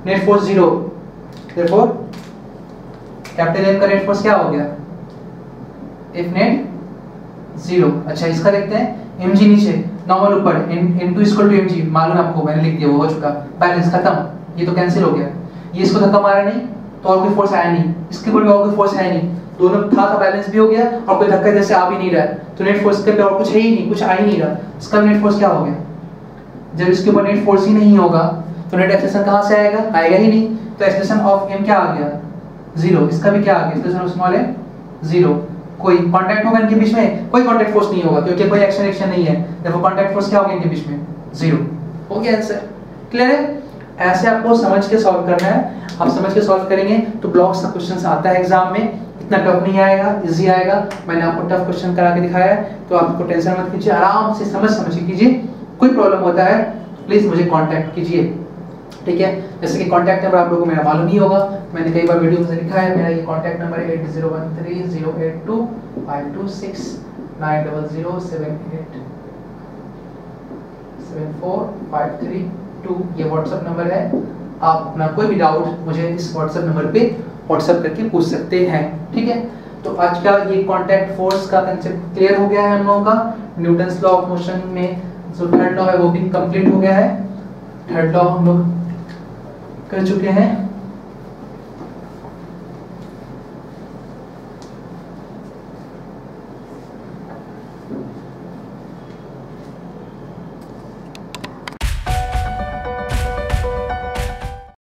net force 0, therefore capital M का नेट फोर्स क्या हो गया, F नेट 0। अच्छा इसका देखते हैं, mg नीचे नॉर्मल ऊपर, n2 mg मालूम है आपको, मैंने लिख दिया, वो हो चुका, बैलेंस खत्म, ये तो कैंसिल हो गया, ये इसको धक्का मारा नहीं तो और कोई फोर्स आया नहीं, इसके ऊपर भी और कोई फोर्स आया नहीं, दोनों था बैलेंस भी हो गया और कोई धक्का जैसे आ भी नहीं रहा है, तो नेट फोर्स के पे और कुछ है ही नहीं, कुछ आ ही नहीं रहा, इसका नेट फोर्स क्या हो गया, जब इसके ऊपर नेट फोर्स ही नहीं होगा तो नेट एक्सेलरेशन कहां से आएगा, आएगा ही नहीं, तो एक्सेलरेशन ऑफ m क्या आ गया 0, इसका भी क्या आ गया, एक्सेलरेशन ऑफ स्मॉल m 0। कोई कांटेक्ट होगा इनके बीच में, कोई कांटेक्ट फोर्स नहीं होगा क्योंकि कोई एक्शन नहीं है, देखो कांटेक्ट फोर्स क्या होगा इनके बीच में 0। हो गया आंसर, क्लियर है। ऐसे आपको समझ के सॉल्व करना है, आप समझ के सॉल्व करेंगे तो ब्लॉक्स का क्वेश्चन आता है एग्जाम में, इतना टफ नहीं आएगा, इजी आएगा। मैंने आपको टफ क्वेश्चन करा के दिखाया है, तो आपको टेंशन मत कीजिए, आराम से समझ के कीजिए। कोई प्रॉब्लम होता है प्लीज मुझे कांटेक्ट कीजिए, ठीक है। जैसे कि कांटेक्ट नंबर आप लोगों को मेरा मालूम ही होगा, मैंने कई बार वीडियो में लिखा है, मेरा ये कांटेक्ट नंबर है 8013082526987453 ये व्हाट्सएप नंबर है। आप अपना कोई भी डाउट मुझे इस व्हाट्सएप नंबर पे व्हाट्सएप करके पूछ सकते हैं, ठीक है। तो आज का ये कांटेक्ट फोर्स का कांसेप्ट क्लियर हो गया है हम लोगों का। न्यूटन्स लॉ ऑफ मोशन में जो थर्ड लॉ है वो भी कंप्लीट हो गया है, थर्ड लॉ हम लोग कर चुके हैं।